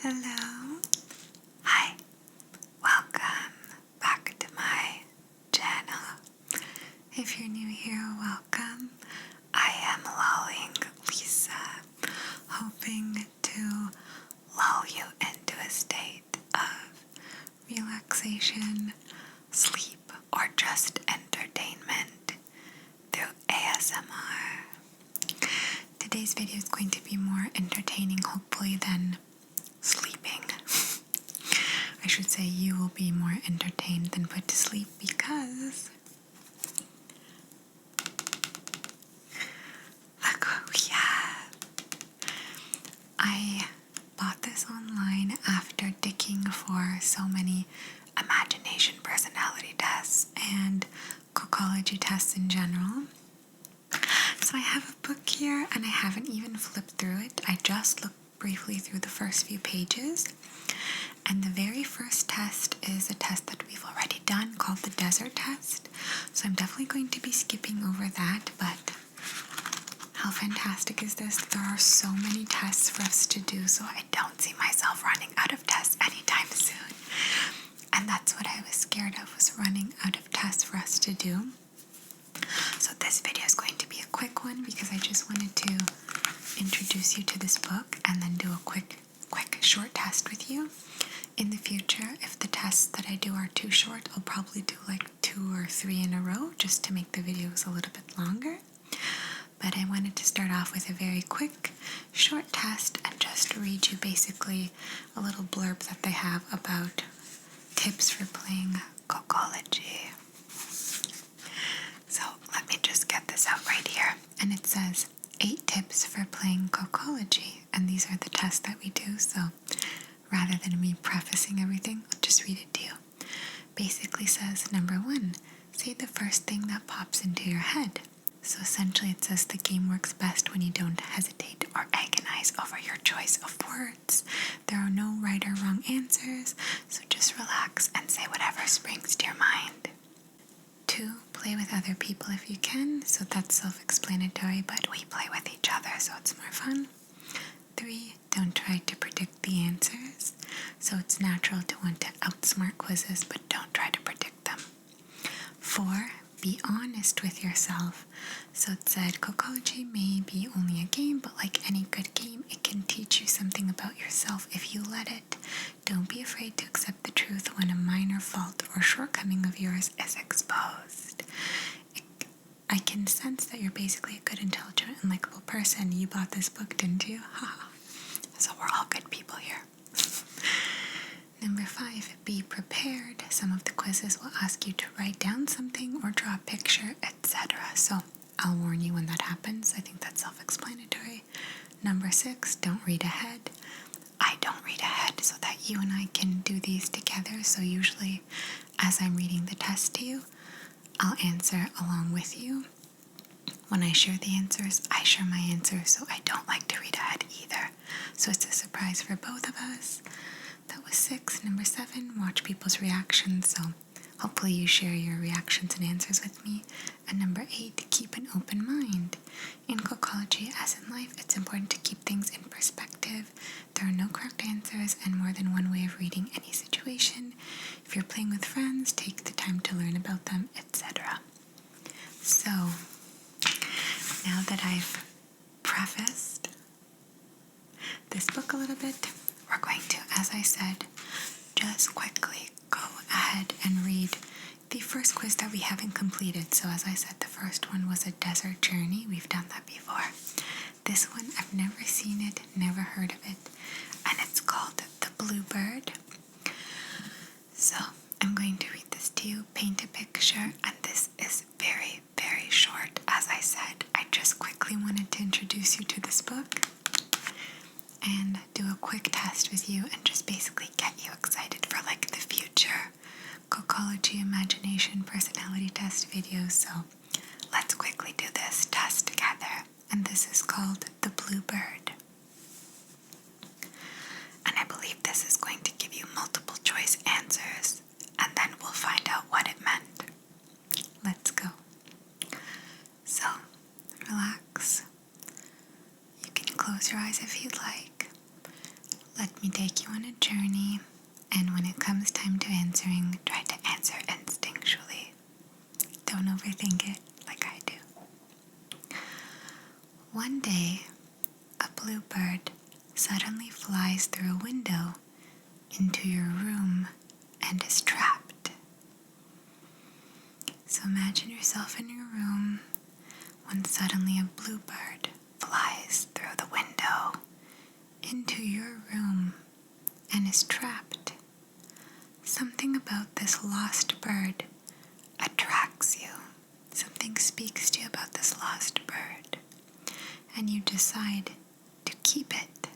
Hello. Hi. Welcome back to my channel. If you're new here, welcome. I am lulling Lisa, hoping to lull you into a state of relaxation, sleep, or just entertainment through ASMR. Today's video is going to be more entertaining, hopefully, than sleeping. I should say you will be more entertained than put to sleep because look what we have. I bought this online after digging for so many imagination personality tests and cocology tests in general. So I have a book here and I haven't even flipped through it. I just looked briefly through the first few pages. And the very first test is a test that we've already done called the desert test. So I'm definitely going to be skipping over that, but how fantastic is this? There are so many tests for us to do, so I don't see myself running out of tests anytime soon. And that's what I was scared of, was running out of tests for us to do. So this video is going to be a quick one because I just wanted to introduce you to this book and then do a quick short test with you. In the future, if the tests that I do are too short, I'll probably do like 2 or 3 in a row just to make the videos a little bit longer. But I wanted to start off with a very quick, short test and just read you basically a little blurb that they have about tips for playing Kokology. So let me just get this out right here. And it says 8 tips for playing Kokology. And these are the tests that we do, so rather than me prefacing everything, I'll just read it to you. Basically says, number 1, say the first thing that pops into your head. So essentially it says the game works best when you don't hesitate or agonize over your choice of words. There are no right or wrong answers, so just relax and say whatever springs to your mind. 2, play with other people if you can. So that's self-explanatory, but we play with each other, so it's more fun. 3, don't try to predict the answers. So it's natural to want to outsmart quizzes, but don't try to predict them. 4, be honest with yourself. So it said, cocology may be only a game, but like any good game, it can teach you something about yourself if you let it. Don't be afraid to accept the truth when a minor fault or shortcoming of yours is exposed. I can sense that you're basically a good, intelligent, and likable person. You bought this book, didn't you? Haha. So we're all good people here. Number 5, be prepared. Some of the quizzes will ask you to write down something or draw a picture, etc. So I'll warn you when that happens. I think that's self-explanatory. Number 6, don't read ahead. I don't read ahead so that you and I can do these together. So usually as I'm reading the test to you, I'll answer along with you. When I share the answers, I share my answers, so I don't like to read ahead either. So it's a surprise for both of us. That was 6. Number 7, watch people's reactions. So hopefully you share your reactions and answers with me. And number 8, keep an open mind. In cocology, as in life, it's important to keep things in perspective. There are no correct answers and more than one way of reading any situation. If you're playing with friends, take the time to learn about them, etc. So, now that I've prefaced this book a little bit, we're going to, as I said, just quickly go ahead and read the first quiz that we haven't completed. So as I said, the first one was a desert journey. We've done that before. This one, I've never seen it, never heard of it, and it's called the Bluebird. So I'm going to read this to you, paint a picture, and this is very, very short. As I said, I just quickly wanted to introduce you to this book and do a quick test with you and just basically get you excited for like the future cocology imagination personality test videos. So let's quickly do this test together. And this is called the Bluebird. And I believe this is going to give you multiple choice answers, and then we'll find out what it meant. Let's go. So relax. You can close your eyes if you'd like. Let me take you on a journey, and when it comes time to answering, try to answer instinctually. Don't overthink it like I do. One day, a bluebird suddenly flies through a window into your room and is trapped. So imagine yourself in your room when suddenly a bluebird flies through the window into your room and is trapped. Something about this lost bird attracts you. Something speaks to you about this lost bird, and you decide to keep it.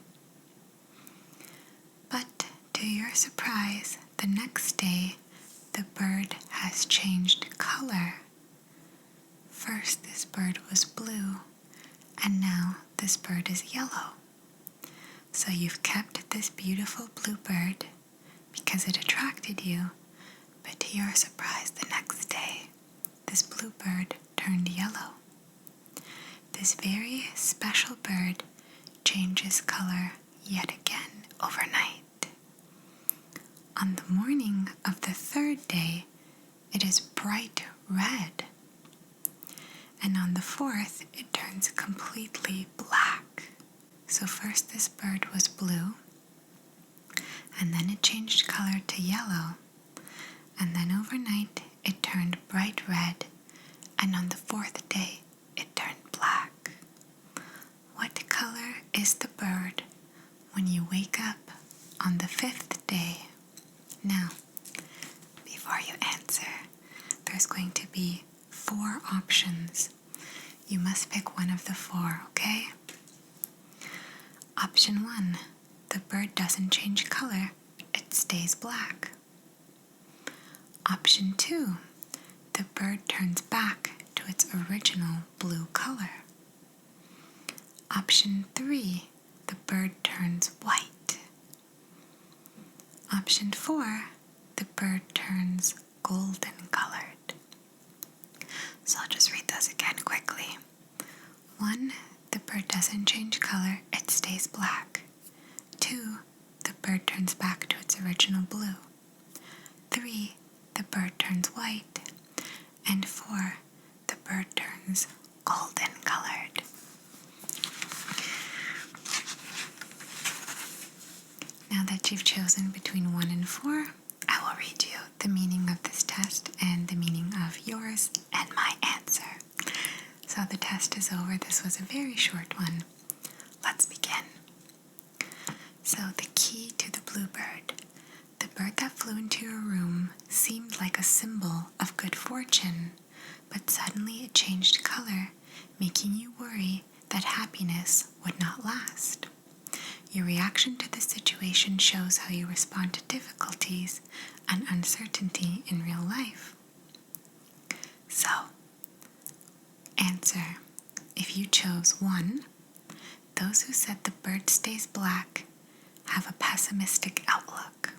But to your surprise, the next day, the bird has changed color. First, this bird was blue, and now this bird is yellow. So you've kept this beautiful blue bird because it attracted you, but to your surprise, the next day, this blue bird turned yellow. This very special bird changes color yet again overnight. On the morning of the third day, it is bright red. And on the fourth, it turns completely black. So first this bird was blue, and then it changed color to yellow, and then overnight it turned bright red, and on the fourth day it turned black. What color is the bird when you wake up on the fifth day? Now, before you answer, there's going to be 4 options. You must pick one of the 4, okay? Option 1, the bird doesn't change color, it stays black. Option 2, the bird turns back to its original blue color. Option 3, the bird turns white. Option 4, the bird turns golden colored. So I'll just read those again quickly. 1, the bird doesn't change color, it stays black. 2, the bird turns back to its original blue. 3, the bird turns white. And 4, the bird turns golden colored. Now that you've chosen between 1 and 4, I will read you the meaning of this test and the meaning of yours and my answer. So the test is over. This was a very short one. Let's begin. So the key to the bluebird. The bird that flew into your room seemed like a symbol of good fortune, but suddenly it changed color, making you worry that happiness would not last. Your reaction to the situation shows how you respond to difficulties and uncertainty in real life. So, answer. If you chose 1, those who said the bird stays black have a pessimistic outlook.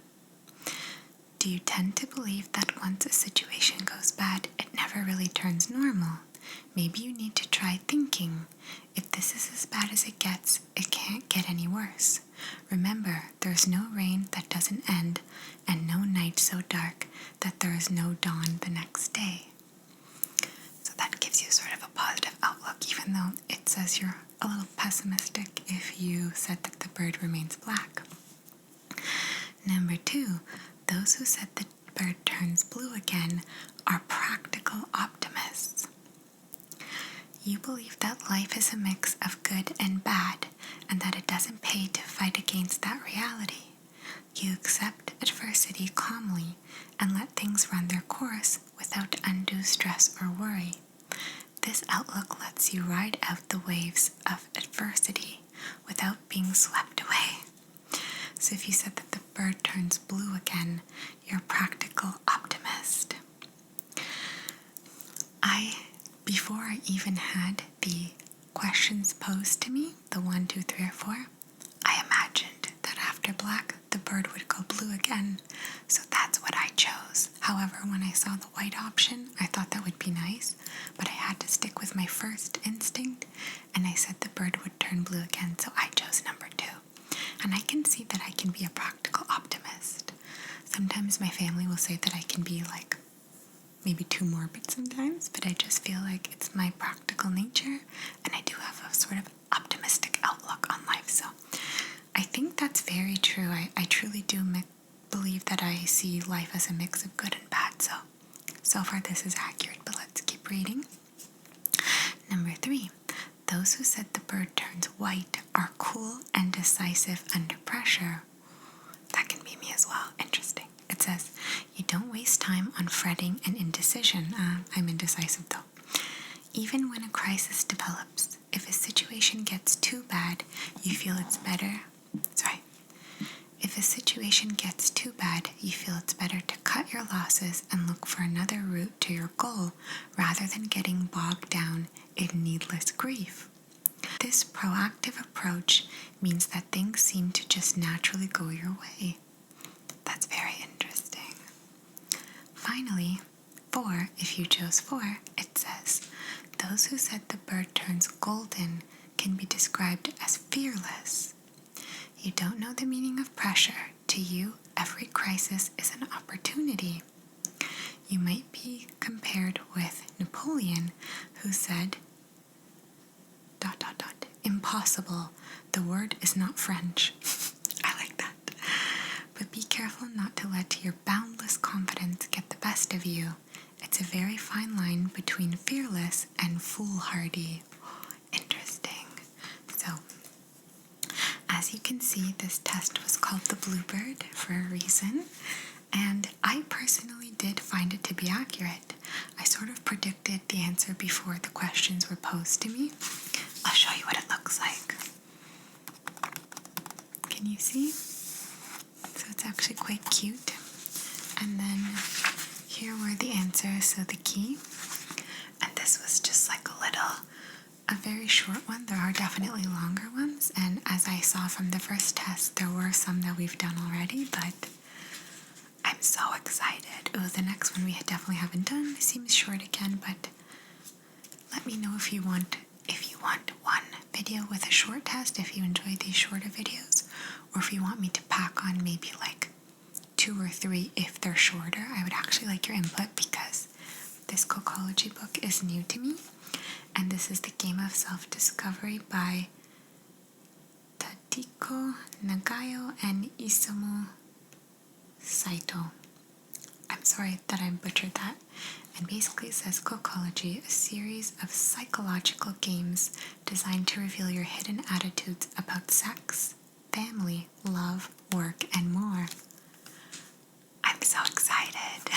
Do you tend to believe that once a situation goes bad, it never really turns normal? Maybe you need to try thinking, if this is as bad as it gets, it can't get any worse. Remember, there's no rain that doesn't end, and no night so dark that there is no dawn the next day. So that gives you sort of a positive outlook, even though it says you're a little pessimistic if you said that the bird remains black. Number 2, those who said the bird turns blue again are practical optimists. You believe that life is a mix of good and bad, and that it doesn't pay to fight against that reality. You accept adversity calmly and let things run their course without undue stress or worry. This outlook lets you ride out the waves of adversity without being swept away. So if you said that the bird turns blue again, you're a practical optimist. Before I even had the questions posed to me, the 1, 2, 3, or 4, I imagined that after black, the bird would go blue again. So that's what I chose. However, when I saw the white option, I thought that would be nice, but I had to stick with my first instinct, and I said the bird would turn blue again, so I chose number 2. And I can see that I can be a practical optimist. Sometimes my family will say that I can be like maybe too morbid sometimes, but I just feel like it's my practical nature, and I do have a sort of optimistic outlook on life. So I think that's very true. I truly do believe that I see life as a mix of good and bad. So far this is accurate, but let's keep reading. Number 3. Those who said the bird turns white are cool and decisive under pressure. That can be me as well. Interesting. It says, you don't waste time on fretting and indecision. I'm indecisive though. Even when a crisis develops, if a situation gets too bad, you feel it's better. If a situation gets too bad, you feel it's better to cut your losses and look for another route to your goal rather than getting bogged down in needless grief. This proactive approach means that things seem to just naturally go your way. That's very interesting. Finally, 4, if you chose 4, it says, those who said the bird turns golden can be described as fearless. You don't know the meaning of pressure. To you, every crisis is an opportunity. You might be compared with Napoleon, who said, ... impossible. The word is not French. I like that. But be careful not to let your boundless confidence get the best of you. It's a very fine line between fearless and foolhardy. Interesting. So, as you can see, this test was called the Bluebird for a reason, and I personally did find it to be accurate. I sort of predicted the answer before the questions were posed to me. I'll show you what it looks like. Can you see? So it's actually quite cute. And then here were the answers, so the key. And this was just like a very short one. There are definitely longer ones, and as I saw from the first test, there were some that we've done already, but I'm so excited. Oh, the next one we definitely haven't done. It seems short again, but let me know if you want one video with a short test, if you enjoy these shorter videos, or if you want me to pack on maybe like 2 or 3 if they're shorter. I would actually like your input because this Kokology book is new to me, and this is The Game of Self-Discovery by Tadiko Nagayo and Isamu Saito. I'm sorry that I butchered that. And basically it says Kokology, a series of psychological games designed to reveal your hidden attitudes about sex, family, love, work, and more. I'm so excited.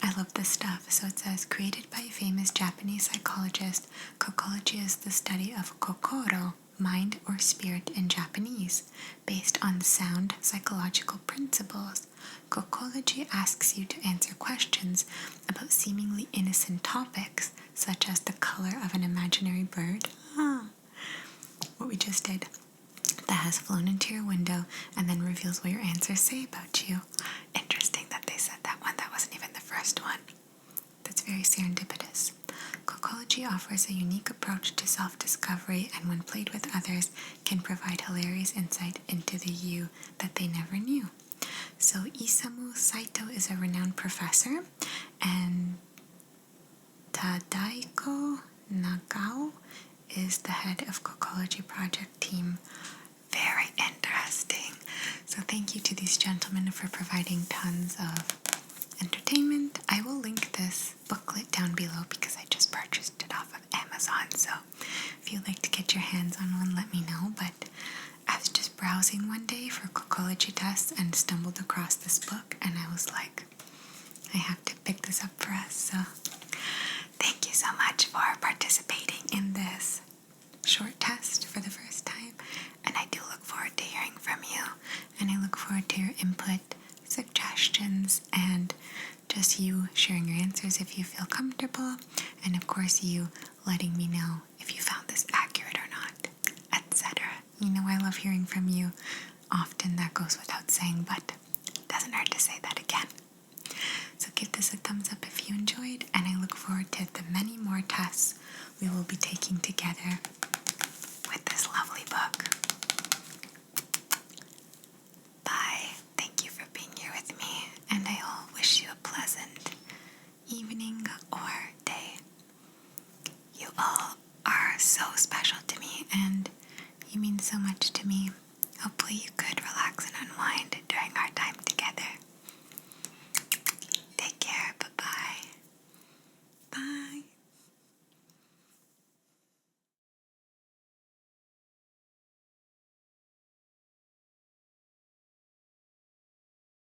I love this stuff. So it says, created by a famous Japanese psychologist, Kokology is the study of kokoro, mind or spirit in Japanese, based on sound psychological principles. Kokology asks you to answer questions about seemingly innocent topics, such as the color of an imaginary bird. What we just did. That has flown into your window and then reveals what your answers say about you. Interesting that they said that one. That wasn't even the first one. That's very serendipitous. Kokology offers a unique approach to self-discovery, and when played with others, can provide hilarious insight into the you that they never knew. So Isamu Saito is a renowned professor, and Tadaiko Nagao is the head of Kokology project team. Very interesting. So thank you to these gentlemen for providing tons of entertainment. I will link this booklet down below because I just purchased it off of Amazon. So if you'd like to get your hands on one, let me know. But I was just browsing one day for Kokology tests and stumbled across this book, and I was like, I have to pick this up for us. So thank you so much for participating in this short test for the first time, and I do look forward to hearing from you, and I look forward to your input, suggestions, and just you sharing your answers if you feel comfortable, and of course you letting me know if you found this accurate or not, etc. You know, I love hearing from you. Often that goes without saying, but it doesn't hurt to say that again. So give this a thumbs up if you enjoyed, and I look forward to the many more tests we will be taking together with this lovely book.